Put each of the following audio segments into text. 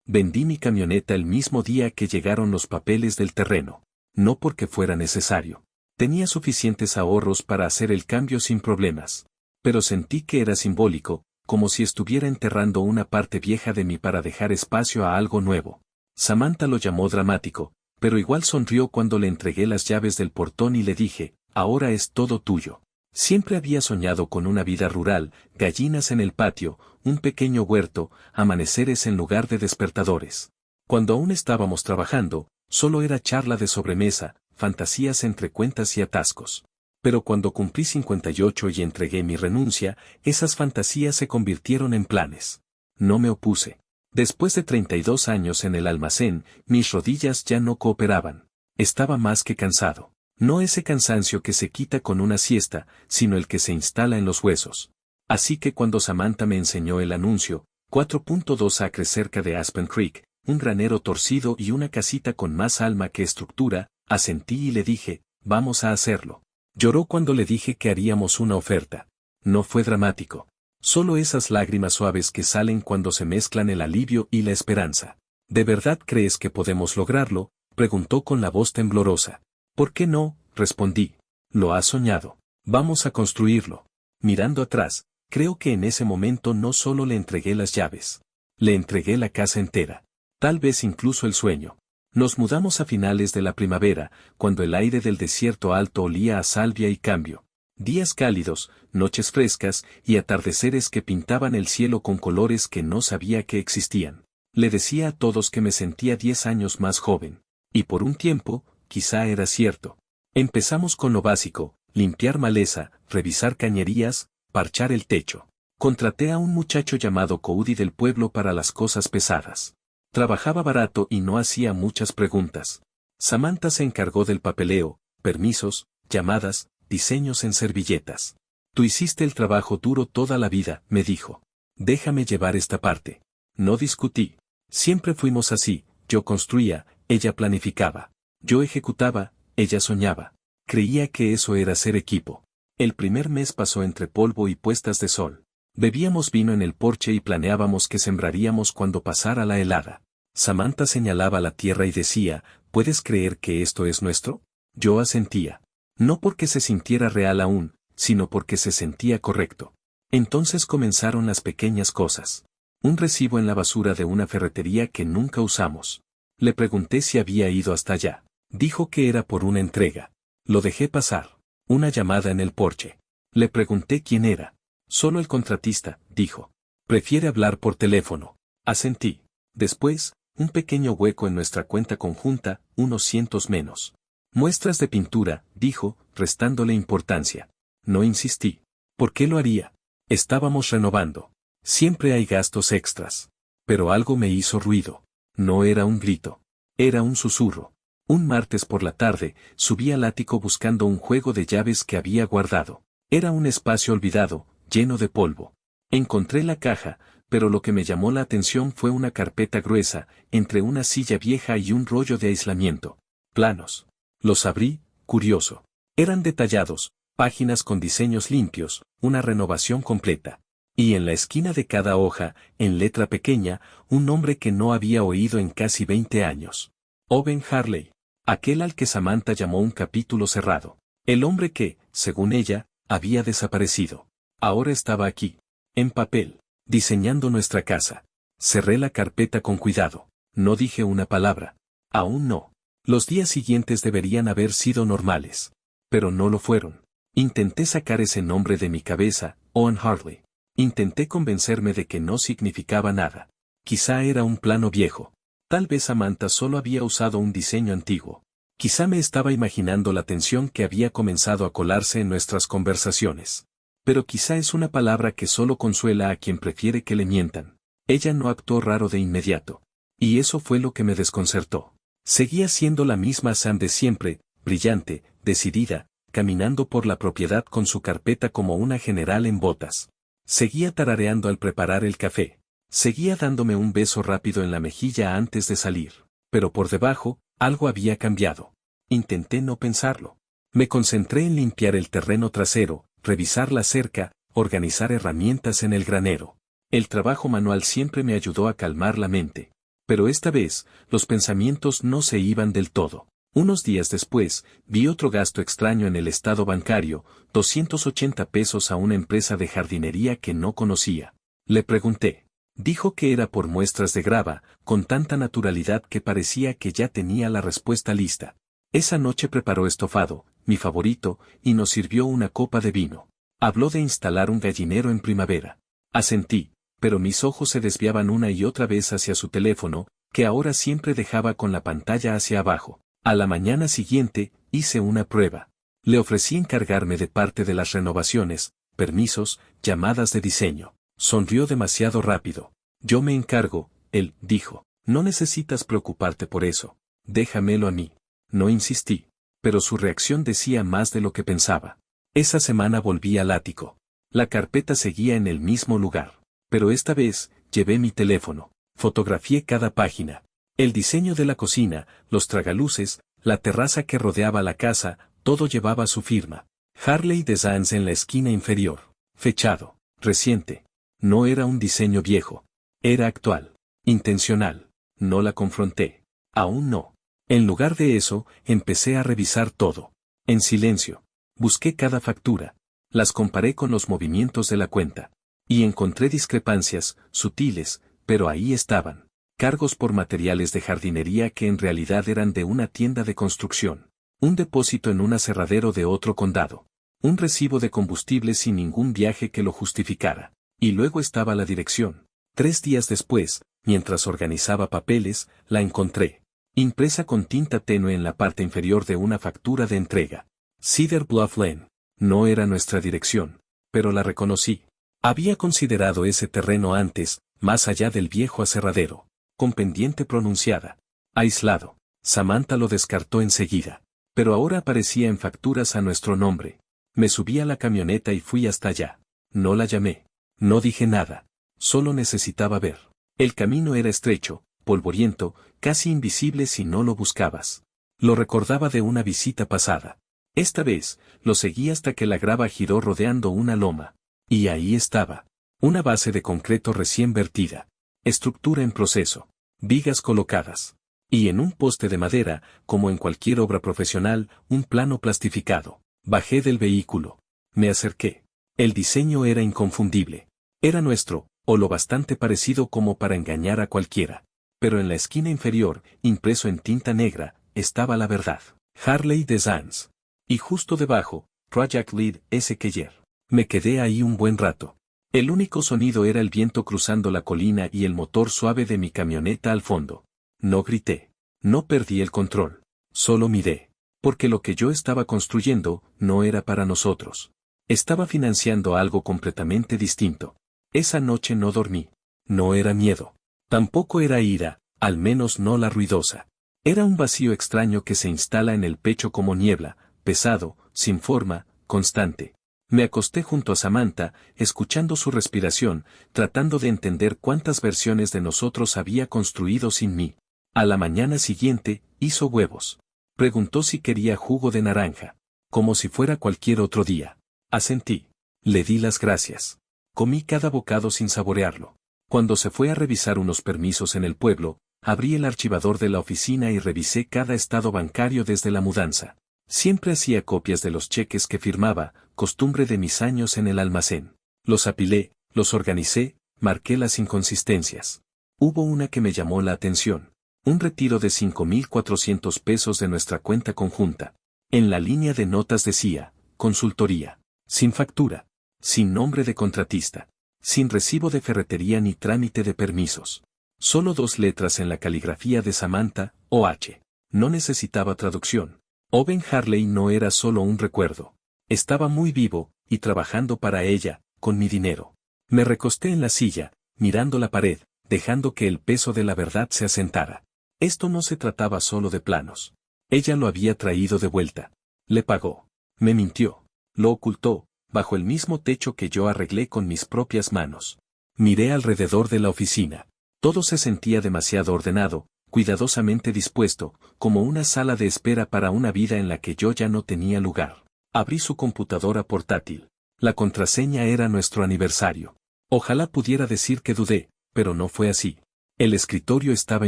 Vendí mi camioneta el mismo día que llegaron los papeles del terreno. No porque fuera necesario. Tenía suficientes ahorros para hacer el cambio sin problemas. Pero sentí que era simbólico, como si estuviera enterrando una parte vieja de mí para dejar espacio a algo nuevo. Samantha lo llamó dramático, pero igual sonrió cuando le entregué las llaves del portón y le dije, ahora es todo tuyo. Siempre había soñado con una vida rural, gallinas en el patio, un pequeño huerto, amaneceres en lugar de despertadores. Cuando aún estábamos trabajando, solo era charla de sobremesa, fantasías entre cuentas y atascos. Pero cuando cumplí 58 y entregué mi renuncia, esas fantasías se convirtieron en planes. No me opuse. Después de 32 años en el almacén, mis rodillas ya no cooperaban. Estaba más que cansado. No ese cansancio que se quita con una siesta, sino el que se instala en los huesos. Así que cuando Samantha me enseñó el anuncio, 4.2 acres cerca de Aspen Creek, un granero torcido y una casita con más alma que estructura, asentí y le dije, vamos a hacerlo. Lloró cuando le dije que haríamos una oferta. No fue dramático. Solo esas lágrimas suaves que salen cuando se mezclan el alivio y la esperanza. ¿De verdad crees que podemos lograrlo?, preguntó con la voz temblorosa. ¿Por qué no?, respondí. Lo has soñado. Vamos a construirlo. Mirando atrás, creo que en ese momento no solo le entregué las llaves. Le entregué la casa entera. Tal vez incluso el sueño. Nos mudamos a finales de la primavera, cuando el aire del desierto alto olía a salvia y cambio. Días cálidos, noches frescas y atardeceres que pintaban el cielo con colores que no sabía que existían. Le decía a todos que me sentía 10 años más joven. Y por un tiempo, quizá era cierto. Empezamos con lo básico, limpiar maleza, revisar cañerías, parchar el techo. Contraté a un muchacho llamado Cody del pueblo para las cosas pesadas. Trabajaba barato y no hacía muchas preguntas. Samantha se encargó del papeleo, permisos, llamadas, diseños en servilletas. Tú hiciste el trabajo duro toda la vida, me dijo. Déjame llevar esta parte. No discutí. Siempre fuimos así, yo construía, ella planificaba. Yo ejecutaba, ella soñaba. Creía que eso era ser equipo. El primer mes pasó entre polvo y puestas de sol. Bebíamos vino en el porche y planeábamos qué sembraríamos cuando pasara la helada. Samantha señalaba la tierra y decía, ¿puedes creer que esto es nuestro? Yo asentía. No porque se sintiera real aún, sino porque se sentía correcto. Entonces comenzaron las pequeñas cosas. Un recibo en la basura de una ferretería que nunca usamos. Le pregunté si había ido hasta allá. Dijo que era por una entrega. Lo dejé pasar. Una llamada en el porche. Le pregunté quién era. Solo el contratista, dijo. Prefiere hablar por teléfono. Asentí. Después, un pequeño hueco en nuestra cuenta conjunta, unos cientos menos. Muestras de pintura, dijo, restándole importancia. No insistí. ¿Por qué lo haría? Estábamos renovando. Siempre hay gastos extras. Pero algo me hizo ruido. No era un grito. Era un susurro. Un martes por la tarde, subí al ático buscando un juego de llaves que había guardado. Era un espacio olvidado, lleno de polvo. Encontré la caja, pero lo que me llamó la atención fue una carpeta gruesa, entre una silla vieja y un rollo de aislamiento. Planos. Los abrí, curioso. Eran detallados, páginas con diseños limpios, una renovación completa. Y en la esquina de cada hoja, en letra pequeña, un nombre que no había oído en casi 20 años. Owen Harley. Aquel al que Samantha llamó un capítulo cerrado. El hombre que, según ella, había desaparecido. Ahora estaba aquí. En papel. Diseñando nuestra casa. Cerré la carpeta con cuidado. No dije una palabra. Aún no. Los días siguientes deberían haber sido normales. Pero no lo fueron. Intenté sacar ese nombre de mi cabeza, Owen Harley. Intenté convencerme de que no significaba nada. Quizá era un plano viejo. Tal vez Samantha solo había usado un diseño antiguo. Quizá me estaba imaginando la tensión que había comenzado a colarse en nuestras conversaciones. Pero quizá es una palabra que solo consuela a quien prefiere que le mientan. Ella no actuó raro de inmediato. Y eso fue lo que me desconcertó. Seguía siendo la misma Sam de siempre, brillante, decidida, caminando por la propiedad con su carpeta como una general en botas. Seguía tarareando al preparar el café. Seguía dándome un beso rápido en la mejilla antes de salir. Pero por debajo, algo había cambiado. Intenté no pensarlo. Me concentré en limpiar el terreno trasero, revisar la cerca, organizar herramientas en el granero. El trabajo manual siempre me ayudó a calmar la mente. Pero esta vez, los pensamientos no se iban del todo. Unos días después, vi otro gasto extraño en el estado bancario, 280 pesos a una empresa de jardinería que no conocía. Le pregunté. Dijo que era por muestras de grava, con tanta naturalidad que parecía que ya tenía la respuesta lista. Esa noche preparó estofado, mi favorito, y nos sirvió una copa de vino. Habló de instalar un gallinero en primavera. Asentí, pero mis ojos se desviaban una y otra vez hacia su teléfono, que ahora siempre dejaba con la pantalla hacia abajo. A la mañana siguiente, hice una prueba. Le ofrecí encargarme de parte de las renovaciones, permisos, llamadas de diseño. Sonrió demasiado rápido. Yo me encargo, él dijo. No necesitas preocuparte por eso. Déjamelo a mí. No insistí. Pero su reacción decía más de lo que pensaba. Esa semana volví al ático. La carpeta seguía en el mismo lugar. Pero esta vez, llevé mi teléfono. Fotografié cada página. El diseño de la cocina, los tragaluces, la terraza que rodeaba la casa, todo llevaba su firma. Harley Designs en la esquina inferior. Fechado. Reciente. No era un diseño viejo. Era actual. Intencional. No la confronté. Aún no. En lugar de eso, empecé a revisar todo. En silencio. Busqué cada factura. Las comparé con los movimientos de la cuenta. Y encontré discrepancias, sutiles, pero ahí estaban. Cargos por materiales de jardinería que en realidad eran de una tienda de construcción. Un depósito en un aserradero de otro condado. Un recibo de combustible sin ningún viaje que lo justificara. Y luego estaba la dirección. 3 días después, mientras organizaba papeles, la encontré. Impresa con tinta tenue en la parte inferior de una factura de entrega. Cedar Bluff Lane. No era nuestra dirección, pero la reconocí. Había considerado ese terreno antes, más allá del viejo aserradero. Con pendiente pronunciada. Aislado. Samantha lo descartó enseguida. Pero ahora aparecía en facturas a nuestro nombre. Me subí a la camioneta y fui hasta allá. No la llamé. No dije nada. Solo necesitaba ver. El camino era estrecho, polvoriento, casi invisible si no lo buscabas. Lo recordaba de una visita pasada. Esta vez, lo seguí hasta que la grava giró rodeando una loma. Y ahí estaba. Una base de concreto recién vertida. Estructura en proceso. Vigas colocadas. Y en un poste de madera, como en cualquier obra profesional, un plano plastificado. Bajé del vehículo. Me acerqué. El diseño era inconfundible. Era nuestro, o lo bastante parecido como para engañar a cualquiera. Pero en la esquina inferior, impreso en tinta negra, estaba la verdad. Harley Designs. Y justo debajo, Project Lead S. Keller. Me quedé ahí un buen rato. El único sonido era el viento cruzando la colina y el motor suave de mi camioneta al fondo. No grité. No perdí el control. Solo miré. Porque lo que yo estaba construyendo no era para nosotros. Estaba financiando algo completamente distinto. Esa noche no dormí. No era miedo. Tampoco era ira, al menos no la ruidosa. Era un vacío extraño que se instala en el pecho como niebla, pesado, sin forma, constante. Me acosté junto a Samantha, escuchando su respiración, tratando de entender cuántas versiones de nosotros había construido sin mí. A la mañana siguiente, hizo huevos. Preguntó si quería jugo de naranja. Como si fuera cualquier otro día. Asentí. Le di las gracias. Comí cada bocado sin saborearlo. Cuando se fue a revisar unos permisos en el pueblo, abrí el archivador de la oficina y revisé cada estado bancario desde la mudanza. Siempre hacía copias de los cheques que firmaba, costumbre de mis años en el almacén. Los apilé, los organicé, marqué las inconsistencias. Hubo una que me llamó la atención. Un retiro de 5.400 pesos de nuestra cuenta conjunta. En la línea de notas decía, consultoría. Sin factura. Sin nombre de contratista. Sin recibo de ferretería ni trámite de permisos. Solo 2 letras en la caligrafía de Samantha, OH. No necesitaba traducción. Owen Harley no era solo un recuerdo. Estaba muy vivo, y trabajando para ella, con mi dinero. Me recosté en la silla, mirando la pared, dejando que el peso de la verdad se asentara. Esto no se trataba solo de planos. Ella lo había traído de vuelta. Le pagó. Me mintió. Lo ocultó, bajo el mismo techo que yo arreglé con mis propias manos. Miré alrededor de la oficina. Todo se sentía demasiado ordenado, cuidadosamente dispuesto, como una sala de espera para una vida en la que yo ya no tenía lugar. Abrí su computadora portátil. La contraseña era nuestro aniversario. Ojalá pudiera decir que dudé, pero no fue así. El escritorio estaba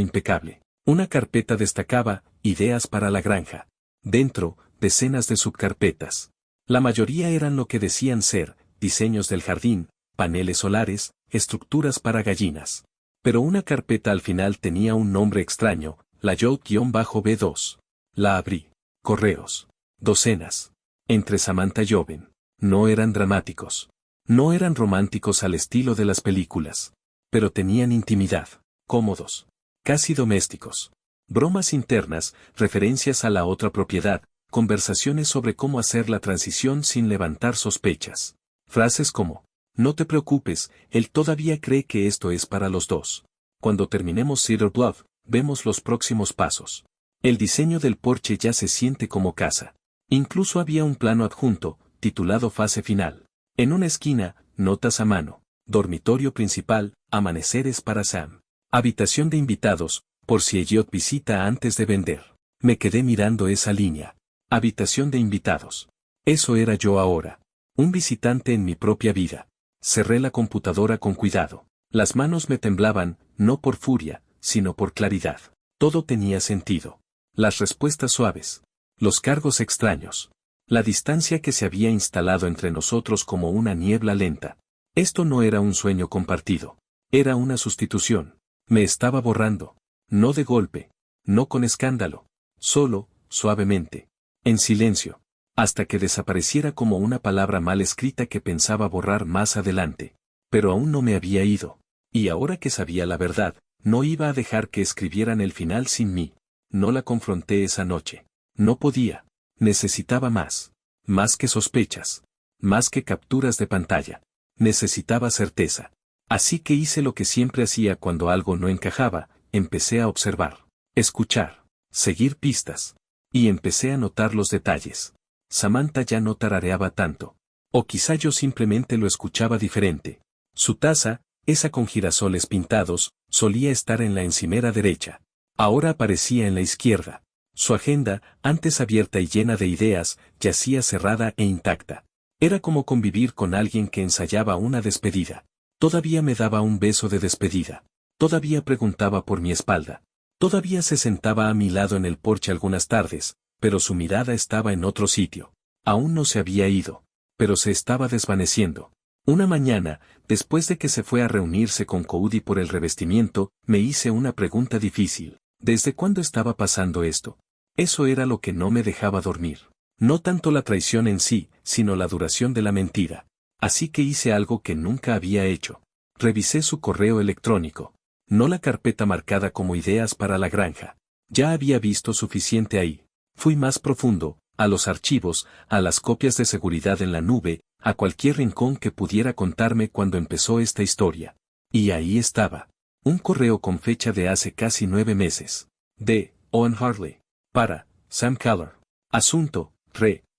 impecable. Una carpeta destacaba, ideas para la granja. Dentro, decenas de subcarpetas. La mayoría eran lo que decían ser, diseños del jardín, paneles solares, estructuras para gallinas. Pero una carpeta al final tenía un nombre extraño, la Youth-B2. La abrí. Correos. Docenas. Entre Samantha y Joven. No eran dramáticos. No eran románticos al estilo de las películas. Pero tenían intimidad. Cómodos. Casi domésticos. Bromas internas, referencias a la otra propiedad, conversaciones sobre cómo hacer la transición sin levantar sospechas. Frases como, no te preocupes, él todavía cree que esto es para los dos. Cuando terminemos Cedar Bluff, vemos los próximos pasos. El diseño del porche ya se siente como casa. Incluso había un plano adjunto, titulado Fase Final. En una esquina, notas a mano. Dormitorio principal, amaneceres para Sam. Habitación de invitados, por si Elliot visita antes de vender. Me quedé mirando esa línea. Habitación de invitados. Eso era yo ahora. Un visitante en mi propia vida. Cerré la computadora con cuidado. Las manos me temblaban, no por furia, sino por claridad. Todo tenía sentido. Las respuestas suaves. Los cargos extraños. La distancia que se había instalado entre nosotros como una niebla lenta. Esto no era un sueño compartido. Era una sustitución. Me estaba borrando. No de golpe. No con escándalo. Solo, suavemente. En silencio. Hasta que desapareciera como una palabra mal escrita que pensaba borrar más adelante. Pero aún no me había ido. Y ahora que sabía la verdad, no iba a dejar que escribieran el final sin mí. No la confronté esa noche. No podía. Necesitaba más. Más que sospechas. Más que capturas de pantalla. Necesitaba certeza. Así que hice lo que siempre hacía cuando algo no encajaba, empecé a observar, escuchar, seguir pistas. Y empecé a notar los detalles. Samantha ya no tarareaba tanto. O quizá yo simplemente lo escuchaba diferente. Su taza, esa con girasoles pintados, solía estar en la encimera derecha. Ahora aparecía en la izquierda. Su agenda, antes abierta y llena de ideas, yacía cerrada e intacta. Era como convivir con alguien que ensayaba una despedida. Todavía me daba un beso de despedida. Todavía preguntaba por mi espalda. Todavía se sentaba a mi lado en el porche algunas tardes, pero su mirada estaba en otro sitio. Aún no se había ido, pero se estaba desvaneciendo. Una mañana, después de que se fue a reunirse con Cody por el revestimiento, me hice una pregunta difícil. ¿Desde cuándo estaba pasando esto? Eso era lo que no me dejaba dormir. No tanto la traición en sí, sino la duración de la mentira. Así que hice algo que nunca había hecho. Revisé su correo electrónico. No la carpeta marcada como ideas para la granja. Ya había visto suficiente ahí. Fui más profundo, a los archivos, a las copias de seguridad en la nube, a cualquier rincón que pudiera contarme cuando empezó esta historia. Y ahí estaba. Un correo con fecha de hace casi 9 meses. De Owen Harley. Para Sam Keller. Asunto,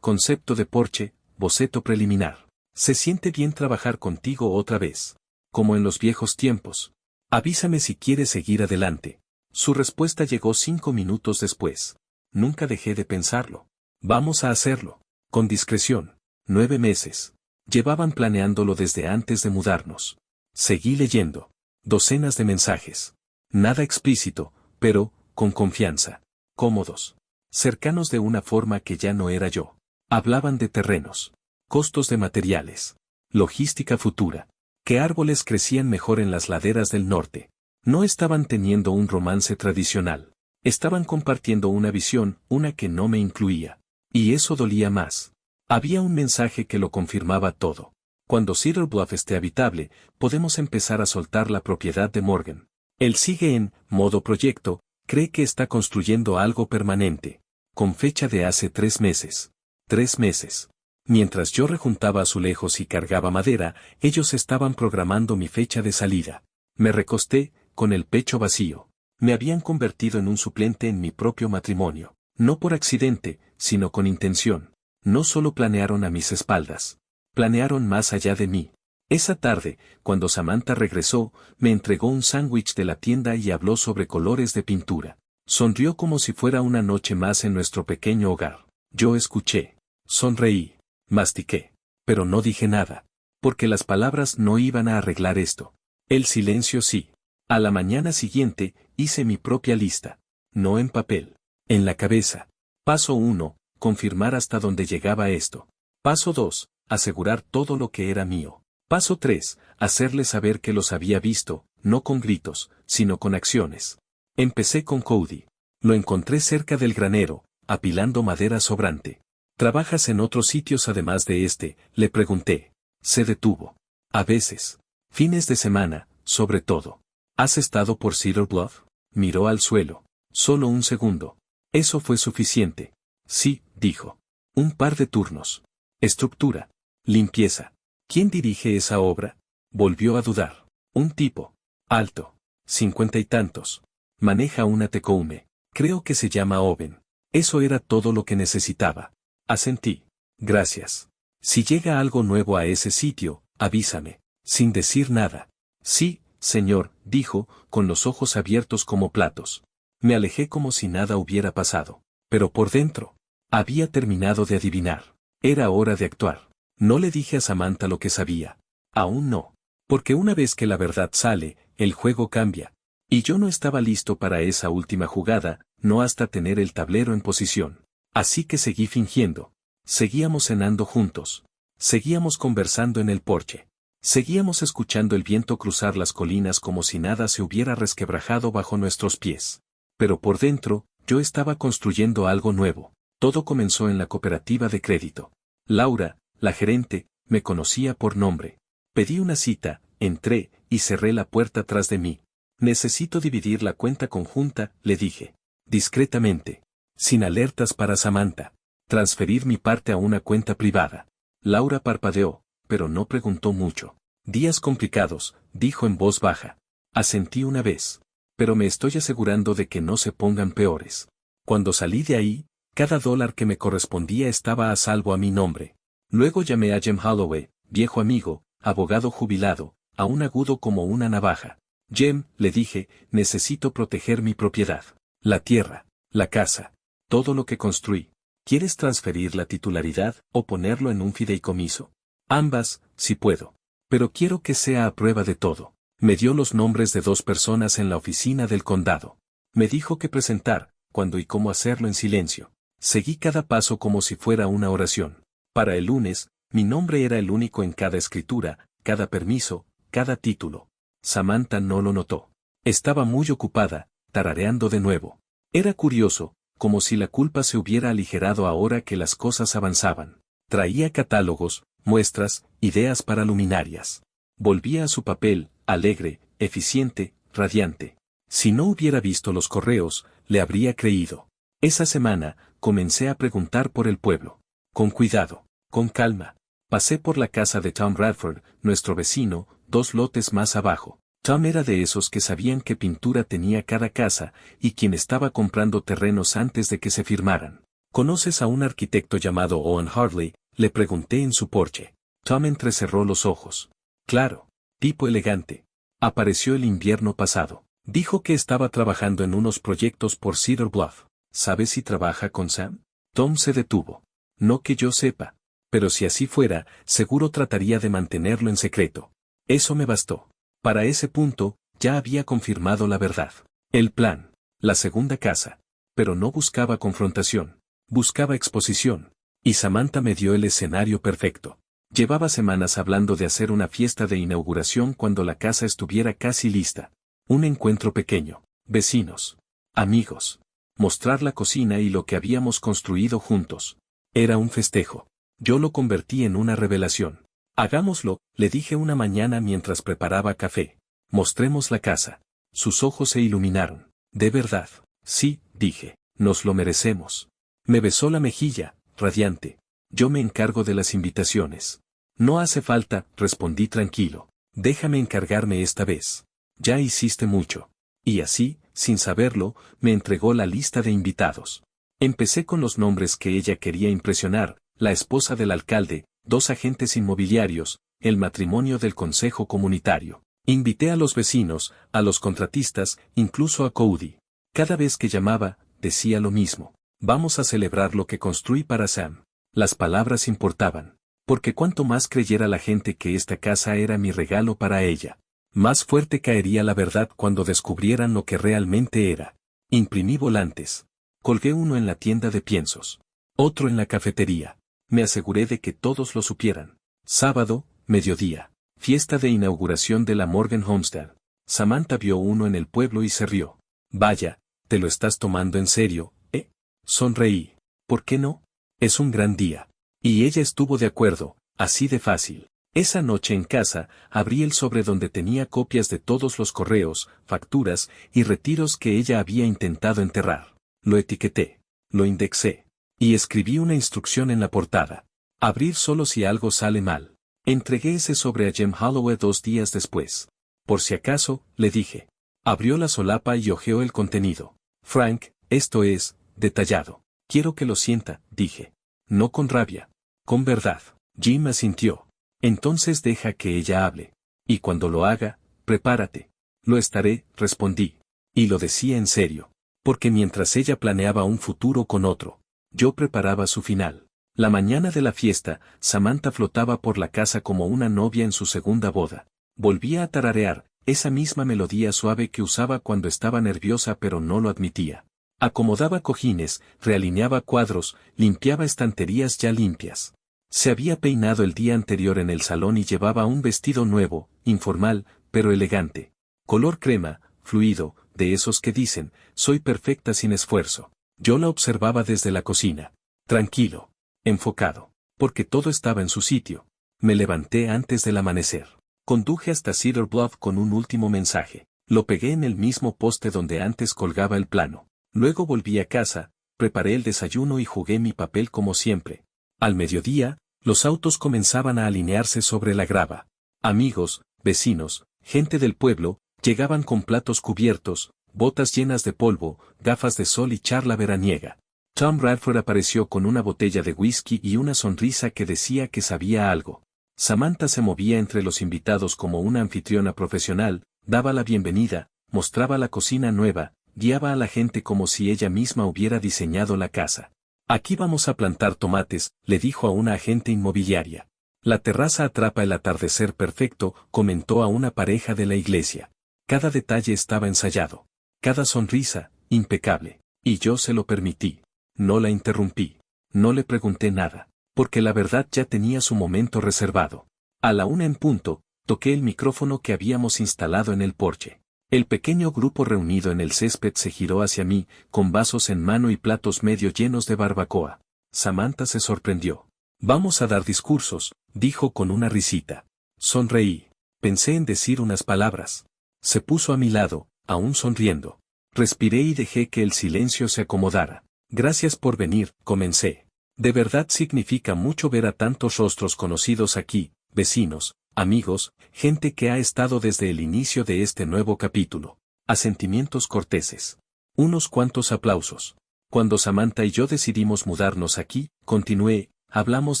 concepto de porche, boceto preliminar. Se siente bien trabajar contigo otra vez. Como en los viejos tiempos. Avísame si quieres seguir adelante. Su respuesta llegó 5 minutos después. Nunca dejé de pensarlo. Vamos a hacerlo. Con discreción. 9 meses. Llevaban planeándolo desde antes de mudarnos. Seguí leyendo. Docenas de mensajes. Nada explícito, pero, con confianza. Cómodos. Cercanos de una forma que ya no era yo. Hablaban de terrenos. Costos de materiales. Logística futura. ¿Qué árboles crecían mejor en las laderas del norte? No estaban teniendo un romance tradicional. Estaban compartiendo una visión, una que no me incluía. Y eso dolía más. Había un mensaje que lo confirmaba todo. Cuando Cedar Bluff esté habitable, podemos empezar a soltar la propiedad de Morgan. Él sigue en modo proyecto, cree que está construyendo algo permanente. Con fecha de hace 3 meses. 3 meses. Mientras yo rejuntaba azulejos y cargaba madera, ellos estaban programando mi fecha de salida. Me recosté, con el pecho vacío. Me habían convertido en un suplente en mi propio matrimonio. No por accidente, sino con intención. No solo planearon a mis espaldas. Planearon más allá de mí. Esa tarde, cuando Samantha regresó, me entregó un sándwich de la tienda y habló sobre colores de pintura. Sonrió como si fuera una noche más en nuestro pequeño hogar. Yo escuché. Sonreí. Mastiqué. Pero no dije nada. Porque las palabras no iban a arreglar esto. El silencio sí. A la mañana siguiente, hice mi propia lista. No en papel. En la cabeza. Paso 1. Confirmar hasta dónde llegaba esto. Paso 2. Asegurar todo lo que era mío. Paso 3. Hacerle saber que los había visto, no con gritos, sino con acciones. Empecé con Cody. Lo encontré cerca del granero, apilando madera sobrante. ¿Trabajas en otros sitios además de este?, le pregunté. Se detuvo. A veces. Fines de semana, sobre todo. ¿Has estado por Cedar Bluff? Miró al suelo. Solo un segundo. Eso fue suficiente. Sí, dijo. Un par de turnos. Estructura. Limpieza. ¿Quién dirige esa obra? Volvió a dudar. Un tipo. Alto. 50 y tantos. Maneja una Tecoume. Creo que se llama Oven. Eso era todo lo que necesitaba. Asentí. Gracias. Si llega algo nuevo a ese sitio, avísame. Sin decir nada. Sí, señor, dijo, con los ojos abiertos como platos. Me alejé como si nada hubiera pasado. Pero por dentro. Había terminado de adivinar. Era hora de actuar. No le dije a Samantha lo que sabía. Aún no. Porque una vez que la verdad sale, el juego cambia. Y yo no estaba listo para esa última jugada, no hasta tener el tablero en posición. Así que seguí fingiendo. Seguíamos cenando juntos. Seguíamos conversando en el porche. Seguíamos escuchando el viento cruzar las colinas como si nada se hubiera resquebrajado bajo nuestros pies. Pero por dentro, yo estaba construyendo algo nuevo. Todo comenzó en la cooperativa de crédito. Laura, la gerente, me conocía por nombre. Pedí una cita, entré, y cerré la puerta tras de mí. Necesito dividir la cuenta conjunta, le dije. Discretamente. Sin alertas para Samantha. Transferir mi parte a una cuenta privada. Laura parpadeó, pero no preguntó mucho. Días complicados, dijo en voz baja. Asentí una vez. Pero me estoy asegurando de que no se pongan peores. Cuando salí de ahí, cada dólar que me correspondía estaba a salvo a mi nombre. Luego llamé a Jem Holloway, viejo amigo, abogado jubilado, aún agudo como una navaja. Jem, le dije, necesito proteger mi propiedad. La tierra, la casa, todo lo que construí. ¿Quieres transferir la titularidad o ponerlo en un fideicomiso? Ambas, si puedo. Pero quiero que sea a prueba de todo. Me dio los nombres de 2 personas en la oficina del condado. Me dijo qué presentar, cuándo y cómo hacerlo en silencio. Seguí cada paso como si fuera una oración. Para el lunes, mi nombre era el único en cada escritura, cada permiso, cada título. Samantha no lo notó. Estaba muy ocupada, tarareando de nuevo. Era curioso, como si la culpa se hubiera aligerado ahora que las cosas avanzaban. Traía catálogos, muestras, ideas para luminarias. Volvía a su papel, alegre, eficiente, radiante. Si no hubiera visto los correos, le habría creído. Esa semana, comencé a preguntar por el pueblo. Con cuidado, con calma. Pasé por la casa de Tom Radford, nuestro vecino, 2 lotes más abajo. Tom era de esos que sabían qué pintura tenía cada casa, y quien estaba comprando terrenos antes de que se firmaran. ¿Conoces a un arquitecto llamado Owen Hartley?, le pregunté en su porche. Tom entrecerró los ojos. Claro, tipo elegante. Apareció el invierno pasado. Dijo que estaba trabajando en unos proyectos por Cedar Bluff. ¿Sabes si trabaja con Sam? Tom se detuvo. No que yo sepa. Pero si así fuera, seguro trataría de mantenerlo en secreto. Eso me bastó. Para ese punto, ya había confirmado la verdad. El plan. La segunda casa. Pero no buscaba confrontación. Buscaba exposición. Y Samantha me dio el escenario perfecto. Llevaba semanas hablando de hacer una fiesta de inauguración cuando la casa estuviera casi lista. Un encuentro pequeño. Vecinos. Amigos. Mostrar la cocina y lo que habíamos construido juntos. Era un festejo. Yo lo convertí en una revelación. Hagámoslo, le dije una mañana mientras preparaba café. Mostremos la casa. Sus ojos se iluminaron. ¿De verdad? Sí, dije. Nos lo merecemos. Me besó la mejilla, radiante. Yo me encargo de las invitaciones. No hace falta, respondí tranquilo. Déjame encargarme esta vez. Ya hiciste mucho. Y así, sin saberlo, me entregó la lista de invitados. Empecé con los nombres que ella quería impresionar, la esposa del alcalde, 2 agentes inmobiliarios, el matrimonio del consejo comunitario. Invité a los vecinos, a los contratistas, incluso a Cody. Cada vez que llamaba, decía lo mismo. Vamos a celebrar lo que construí para Sam. Las palabras importaban. Porque cuanto más creyera la gente que esta casa era mi regalo para ella, Más fuerte caería la verdad cuando descubrieran lo que realmente era. Imprimí volantes. Colgué uno en la tienda de piensos. Otro en la cafetería. Me aseguré de que todos lo supieran. Sábado, mediodía. Fiesta de inauguración de la Morgan Homestead. Samantha vio uno en el pueblo y se rió. Vaya, te lo estás tomando en serio, ¿eh? Sonreí. ¿Por qué no? Es un gran día. Y ella estuvo de acuerdo, así de fácil. Esa noche en casa, abrí el sobre donde tenía copias de todos los correos, facturas y retiros que ella había intentado enterrar. Lo etiqueté. Lo indexé. Y escribí una instrucción en la portada. Abrir solo si algo sale mal. Entregué ese sobre a Jem Holloway 2 días después. Por si acaso, le dije. Abrió la solapa y hojeó el contenido. Frank, esto es, detallado. Quiero que lo sienta, dije. No con rabia. Con verdad. Jim asintió. Entonces deja que ella hable. Y cuando lo haga, prepárate. Lo estaré, respondí. Y lo decía en serio. Porque mientras ella planeaba un futuro con otro, yo preparaba su final. La mañana de la fiesta, Samantha flotaba por la casa como una novia en su segunda boda. Volvía a tararear, esa misma melodía suave que usaba cuando estaba nerviosa pero no lo admitía. Acomodaba cojines, realineaba cuadros, limpiaba estanterías ya limpias. Se había peinado el día anterior en el salón y llevaba un vestido nuevo, informal, pero elegante. Color crema, fluido, de esos que dicen, soy perfecta sin esfuerzo. Yo la observaba desde la cocina. Tranquilo. Enfocado. Porque todo estaba en su sitio. Me levanté antes del amanecer. Conduje hasta Cedar Bluff con un último mensaje. Lo pegué en el mismo poste donde antes colgaba el plano. Luego volví a casa, preparé el desayuno y jugué mi papel como siempre. Al mediodía, los autos comenzaban a alinearse sobre la grava. Amigos, vecinos, gente del pueblo, llegaban con platos cubiertos, botas llenas de polvo, gafas de sol y charla veraniega. Tom Radford apareció con una botella de whisky y una sonrisa que decía que sabía algo. Samantha se movía entre los invitados como una anfitriona profesional, daba la bienvenida, mostraba la cocina nueva, guiaba a la gente como si ella misma hubiera diseñado la casa. Aquí vamos a plantar tomates, le dijo a una agente inmobiliaria. La terraza atrapa el atardecer perfecto, comentó a una pareja de la iglesia. Cada detalle estaba ensayado. Cada sonrisa, impecable. Y yo se lo permití. No la interrumpí. No le pregunté nada. Porque la verdad ya tenía su momento reservado. A la 1 en punto, toqué el micrófono que habíamos instalado en el porche. El pequeño grupo reunido en el césped se giró hacia mí, con vasos en mano y platos medio llenos de barbacoa. Samantha se sorprendió. Vamos a dar discursos, dijo con una risita. Sonreí. Pensé en decir unas palabras. Se puso a mi lado, aún sonriendo. Respiré y dejé que el silencio se acomodara. Gracias por venir, comencé. De verdad significa mucho ver a tantos rostros conocidos aquí, vecinos, amigos, gente que ha estado desde el inicio de este nuevo capítulo. Asentimientos corteses. Unos cuantos aplausos. Cuando Samantha y yo decidimos mudarnos aquí, continué, hablamos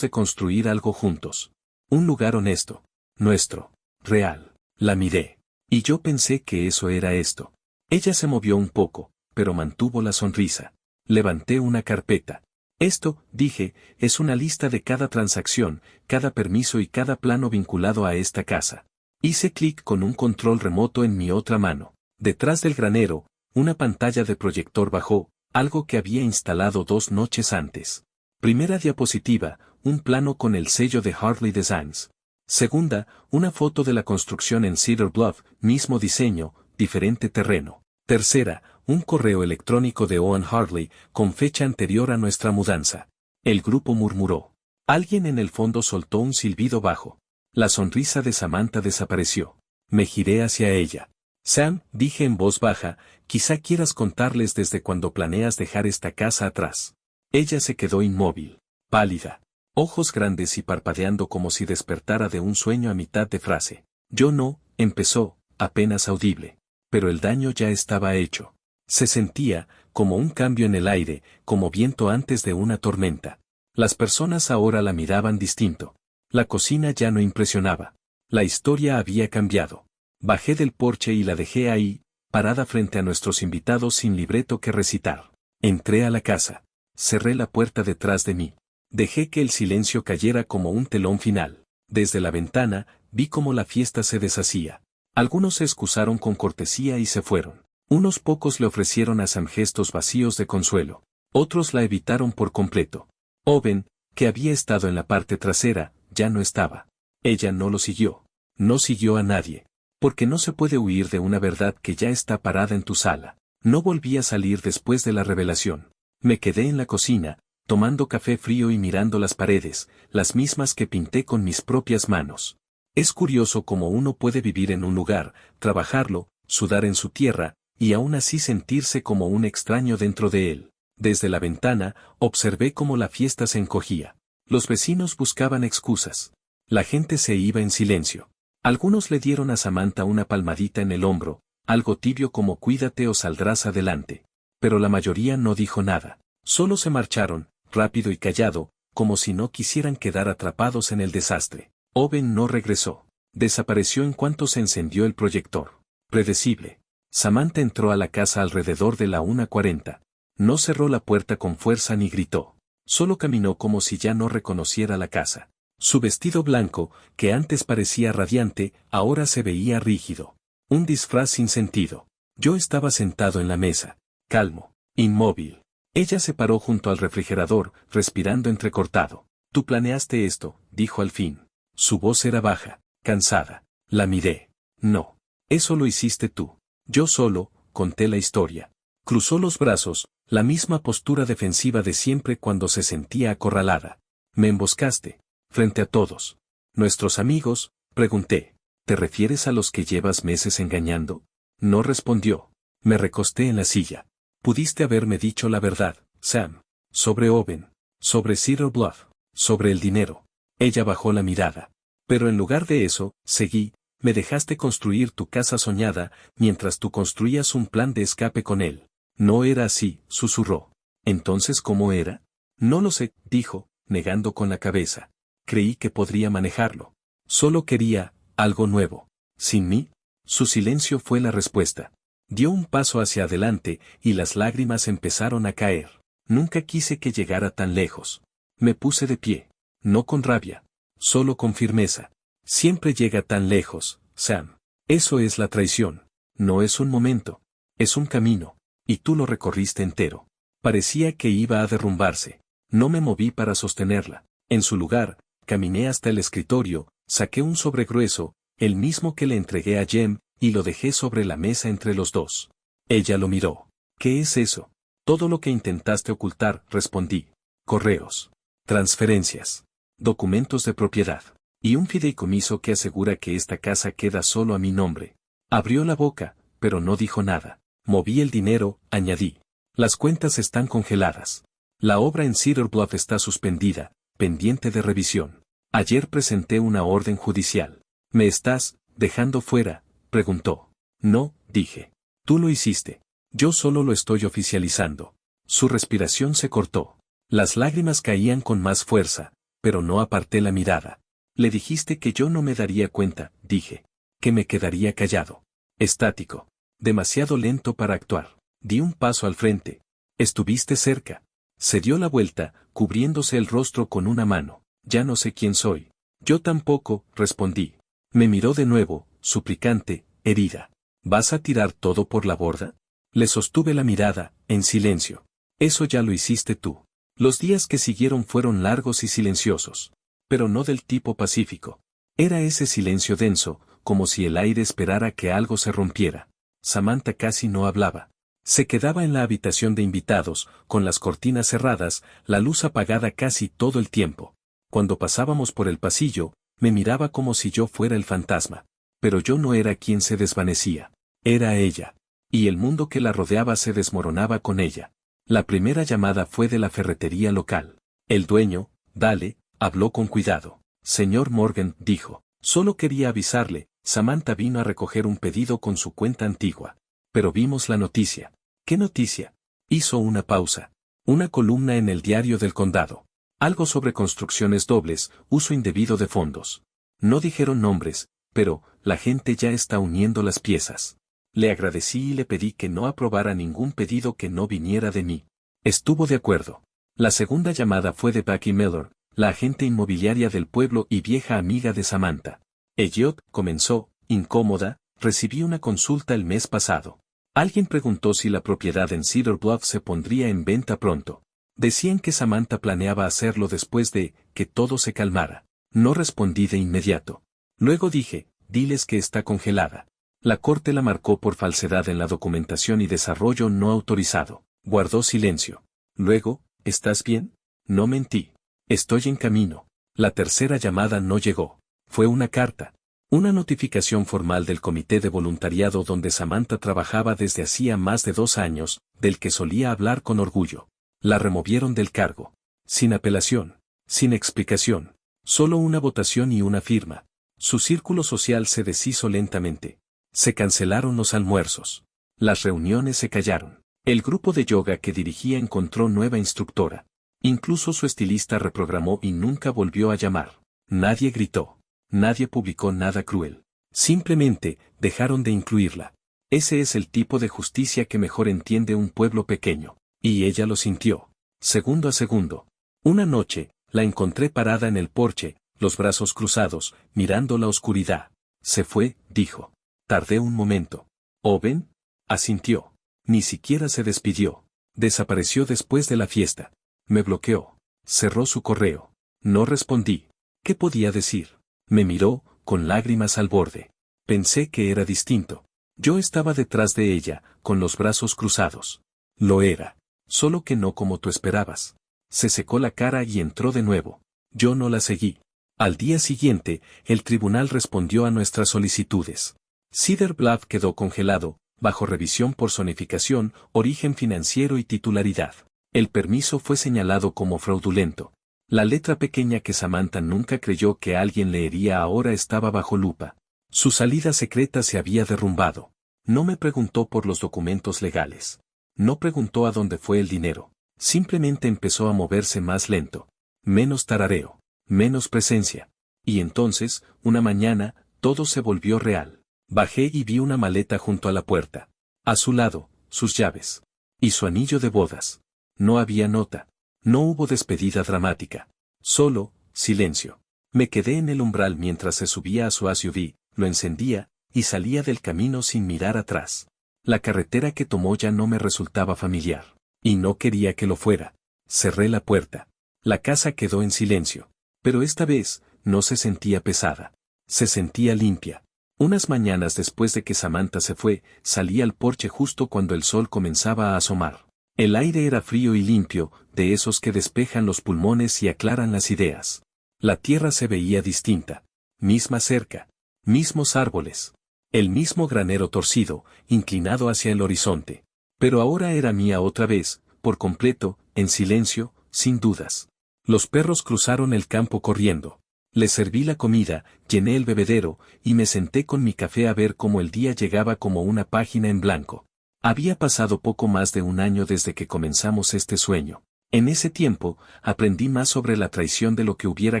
de construir algo juntos. Un lugar honesto. Nuestro. Real. La miré. Y yo pensé que eso era esto. Ella se movió un poco, pero mantuvo la sonrisa. Levanté una carpeta. Esto, dije, es una lista de cada transacción, cada permiso y cada plano vinculado a esta casa. Hice clic con un control remoto en mi otra mano. Detrás del granero, una pantalla de proyector bajó, algo que había instalado 2 noches antes. Primera diapositiva, un plano con el sello de Hartley Designs. Segunda, una foto de la construcción en Cedar Bluff, mismo diseño, diferente terreno. Tercera, un correo electrónico de Owen Hartley, con fecha anterior a nuestra mudanza. El grupo murmuró. Alguien en el fondo soltó un silbido bajo. La sonrisa de Samantha desapareció. Me giré hacia ella. Sam, dije en voz baja, quizá quieras contarles desde cuando planeas dejar esta casa atrás. Ella se quedó inmóvil, pálida, ojos grandes y parpadeando como si despertara de un sueño a mitad de frase. Yo no, empezó, apenas audible. Pero el daño ya estaba hecho. Se sentía, como un cambio en el aire, como viento antes de una tormenta. Las personas ahora la miraban distinto. La cocina ya no impresionaba. La historia había cambiado. Bajé del porche y la dejé ahí, parada frente a nuestros invitados sin libreto que recitar. Entré a la casa. Cerré la puerta detrás de mí. Dejé que el silencio cayera como un telón final. Desde la ventana, vi cómo la fiesta se deshacía. Algunos se excusaron con cortesía y se fueron. Unos pocos le ofrecieron a Sam gestos vacíos de consuelo. Otros la evitaron por completo. Owen, que había estado en la parte trasera, ya no estaba. Ella no lo siguió. No siguió a nadie. Porque no se puede huir de una verdad que ya está parada en tu sala. No volví a salir después de la revelación. Me quedé en la cocina, tomando café frío y mirando las paredes, las mismas que pinté con mis propias manos. Es curioso cómo uno puede vivir en un lugar, trabajarlo, sudar en su tierra, y aún así sentirse como un extraño dentro de él. Desde la ventana, observé cómo la fiesta se encogía. Los vecinos buscaban excusas. La gente se iba en silencio. Algunos le dieron a Samantha una palmadita en el hombro, algo tibio como cuídate o saldrás adelante. Pero la mayoría no dijo nada. Solo se marcharon, rápido y callado, como si no quisieran quedar atrapados en el desastre. Owen no regresó. Desapareció en cuanto se encendió el proyector. Predecible. Samantha entró a la casa alrededor de la 1:40. No cerró la puerta con fuerza ni gritó. Solo caminó como si ya no reconociera la casa. Su vestido blanco, que antes parecía radiante, ahora se veía rígido. Un disfraz sin sentido. Yo estaba sentado en la mesa, calmo, inmóvil. Ella se paró junto al refrigerador, respirando entrecortado. Tú planeaste esto, dijo al fin. Su voz era baja, cansada. La miré. No. Eso lo hiciste tú. Yo solo, conté la historia. Cruzó los brazos, la misma postura defensiva de siempre cuando se sentía acorralada. Me emboscaste. Frente a todos. ¿Nuestros amigos? Pregunté. ¿Te refieres a los que llevas meses engañando? No respondió. Me recosté en la silla. Pudiste haberme dicho la verdad, Sam. Sobre Owen. Sobre Cedar Bluff. Sobre el dinero. Ella bajó la mirada. Pero en lugar de eso, seguí, me dejaste construir tu casa soñada, mientras tú construías un plan de escape con él. No era así, susurró. ¿Entonces cómo era? No lo sé, dijo, negando con la cabeza. Creí que podría manejarlo. Solo quería, algo nuevo. ¿Sin mí? Su silencio fue la respuesta. Dio un paso hacia adelante, y las lágrimas empezaron a caer. Nunca quise que llegara tan lejos. Me puse de pie. No con rabia. Solo con firmeza. Siempre llega tan lejos, Sam. Eso es la traición. No es un momento. Es un camino. Y tú lo recorriste entero. Parecía que iba a derrumbarse. No me moví para sostenerla. En su lugar, caminé hasta el escritorio, saqué un sobre grueso, el mismo que le entregué a Jem, y lo dejé sobre la mesa entre los dos. Ella lo miró. ¿Qué es eso? Todo lo que intentaste ocultar, respondí. Correos. Transferencias. Documentos de propiedad. Y un fideicomiso que asegura que esta casa queda solo a mi nombre. Abrió la boca, pero no dijo nada. Moví el dinero, añadí. Las cuentas están congeladas. La obra en Cedar Bluff está suspendida, pendiente de revisión. Ayer presenté una orden judicial. ¿Me estás dejando fuera? Preguntó. No, dije. Tú lo hiciste. Yo solo lo estoy oficializando. Su respiración se cortó. Las lágrimas caían con más fuerza, pero no aparté la mirada. Le dijiste que yo no me daría cuenta, dije. Que me quedaría callado. Estático. Demasiado lento para actuar. Di un paso al frente. Estuviste cerca. Se dio la vuelta, cubriéndose el rostro con una mano. Ya no sé quién soy. Yo tampoco, respondí. Me miró de nuevo, suplicante, herida. ¿Vas a tirar todo por la borda? Le sostuve la mirada, en silencio. Eso ya lo hiciste tú. Los días que siguieron fueron largos y silenciosos. Pero no del tipo pacífico. Era ese silencio denso, como si el aire esperara que algo se rompiera. Samantha casi no hablaba. Se quedaba en la habitación de invitados, con las cortinas cerradas, la luz apagada casi todo el tiempo. Cuando pasábamos por el pasillo, me miraba como si yo fuera el fantasma. Pero yo no era quien se desvanecía. Era ella. Y el mundo que la rodeaba se desmoronaba con ella. La primera llamada fue de la ferretería local. El dueño, Dale, habló con cuidado. Señor Morgan, dijo. Solo quería avisarle, Samantha vino a recoger un pedido con su cuenta antigua. Pero vimos la noticia. ¿Qué noticia? Hizo una pausa. Una columna en el diario del condado. Algo sobre construcciones dobles, uso indebido de fondos. No dijeron nombres, pero la gente ya está uniendo las piezas. Le agradecí y le pedí que no aprobara ningún pedido que no viniera de mí. Estuvo de acuerdo. La segunda llamada fue de Becky Miller, la agente inmobiliaria del pueblo y vieja amiga de Samantha. Elliot comenzó, incómoda, recibí una consulta el mes pasado. Alguien preguntó si la propiedad en Cedar Bluff se pondría en venta pronto. Decían que Samantha planeaba hacerlo después de que todo se calmara. No respondí de inmediato. Luego dije, diles que está congelada. La corte la marcó por falsedad en la documentación y desarrollo no autorizado. Guardó silencio. Luego, ¿estás bien? No mentí. Estoy en camino. La tercera llamada no llegó. Fue una carta. Una notificación formal del comité de voluntariado donde Samantha trabajaba desde hacía más de 2 años, del que solía hablar con orgullo. La removieron del cargo. Sin apelación. Sin explicación. Solo una votación y una firma. Su círculo social se deshizo lentamente. Se cancelaron los almuerzos. Las reuniones se callaron. El grupo de yoga que dirigía encontró nueva instructora. Incluso su estilista reprogramó y nunca volvió a llamar. Nadie gritó. Nadie publicó nada cruel. Simplemente, dejaron de incluirla. Ese es el tipo de justicia que mejor entiende un pueblo pequeño. Y ella lo sintió. Segundo a segundo. Una noche, la encontré parada en el porche, los brazos cruzados, mirando la oscuridad. Se fue, dijo. Tardé un momento. ¿Owen? Asintió. Ni siquiera se despidió. Desapareció después de la fiesta. Me bloqueó. Cerró su correo. No respondí. ¿Qué podía decir? Me miró, con lágrimas al borde. Pensé que era distinto. Yo estaba detrás de ella, con los brazos cruzados. Lo era. Solo que no como tú esperabas. Se secó la cara y entró de nuevo. Yo no la seguí. Al día siguiente, el tribunal respondió a nuestras solicitudes. Cedar Bluff quedó congelado, bajo revisión por zonificación, origen financiero y titularidad. El permiso fue señalado como fraudulento. La letra pequeña que Samantha nunca creyó que alguien leería ahora estaba bajo lupa. Su salida secreta se había derrumbado. No me preguntó por los documentos legales. No preguntó a dónde fue el dinero. Simplemente empezó a moverse más lento. Menos tarareo. Menos presencia. Y entonces, una mañana, todo se volvió real. Bajé y vi una maleta junto a la puerta. A su lado, sus llaves. Y su anillo de bodas. No había nota. No hubo despedida dramática. Solo, silencio. Me quedé en el umbral mientras se subía a su SUV, lo encendía, y salía del camino sin mirar atrás. La carretera que tomó ya no me resultaba familiar. Y no quería que lo fuera. Cerré la puerta. La casa quedó en silencio. Pero esta vez, no se sentía pesada. Se sentía limpia. Unas mañanas después de que Samantha se fue, salí al porche justo cuando el sol comenzaba a asomar. El aire era frío y limpio, de esos que despejan los pulmones y aclaran las ideas. La tierra se veía distinta. Misma cerca. Mismos árboles. El mismo granero torcido, inclinado hacia el horizonte. Pero ahora era mía otra vez, por completo, en silencio, sin dudas. Los perros cruzaron el campo corriendo. Les serví la comida, llené el bebedero, y me senté con mi café a ver cómo el día llegaba como una página en blanco. Había pasado poco más de 1 año desde que comenzamos este sueño. En ese tiempo, aprendí más sobre la traición de lo que hubiera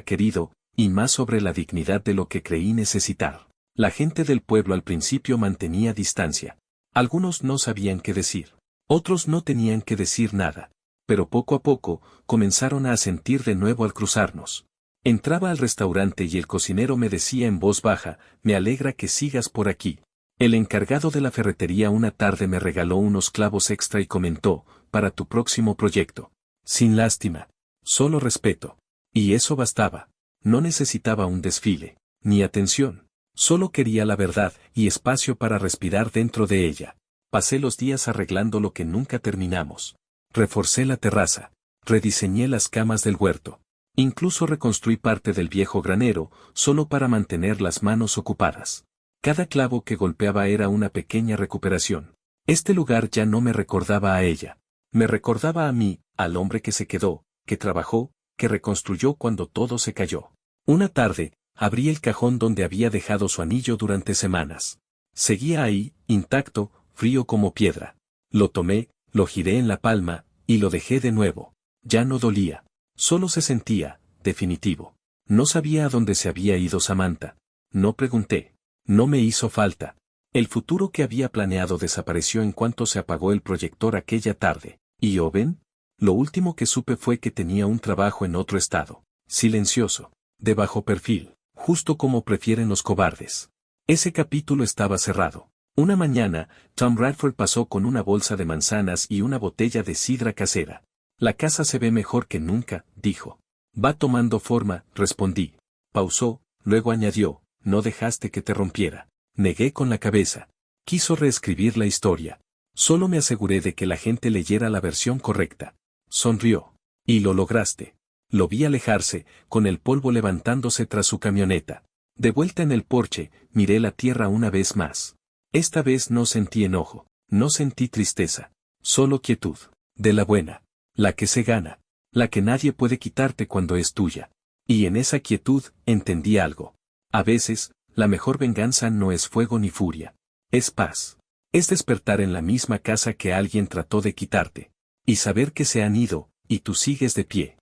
querido, y más sobre la dignidad de lo que creí necesitar. La gente del pueblo al principio mantenía distancia. Algunos no sabían qué decir. Otros no tenían que decir nada. Pero poco a poco, comenzaron a asentir de nuevo al cruzarnos. Entraba al restaurante y el cocinero me decía en voz baja, me alegra que sigas por aquí. El encargado de la ferretería una tarde me regaló unos clavos extra y comentó, para tu próximo proyecto. Sin lástima. Solo respeto. Y eso bastaba. No necesitaba un desfile. Ni atención. Solo quería la verdad y espacio para respirar dentro de ella. Pasé los días arreglando lo que nunca terminamos. Reforcé la terraza. Rediseñé las camas del huerto. Incluso reconstruí parte del viejo granero, solo para mantener las manos ocupadas. Cada clavo que golpeaba era una pequeña recuperación. Este lugar ya no me recordaba a ella. Me recordaba a mí, al hombre que se quedó, que trabajó, que reconstruyó cuando todo se cayó. Una tarde, abrí el cajón donde había dejado su anillo durante semanas. Seguía ahí, intacto, frío como piedra. Lo tomé, lo giré en la palma, y lo dejé de nuevo. Ya no dolía. Solo se sentía, definitivo. No sabía a dónde se había ido Samantha. No pregunté. No me hizo falta. El futuro que había planeado desapareció en cuanto se apagó el proyector aquella tarde. ¿Y Owen? Lo último que supe fue que tenía un trabajo en otro estado. Silencioso. De bajo perfil. Justo como prefieren los cobardes. Ese capítulo estaba cerrado. Una mañana, Tom Bradford pasó con una bolsa de manzanas y una botella de sidra casera. La casa se ve mejor que nunca, dijo. Va tomando forma, respondí. Pausó, luego añadió, no dejaste que te rompiera. Negué con la cabeza. Quiso reescribir la historia. Solo me aseguré de que la gente leyera la versión correcta. Sonrió. Y lo lograste. Lo vi alejarse, con el polvo levantándose tras su camioneta. De vuelta en el porche, miré la tierra una vez más. Esta vez no sentí enojo, no sentí tristeza, solo quietud, de la buena, la que se gana, la que nadie puede quitarte cuando es tuya. Y en esa quietud, entendí algo. A veces, la mejor venganza no es fuego ni furia. Es paz. Es despertar en la misma casa que alguien trató de quitarte. Y saber que se han ido, y tú sigues de pie.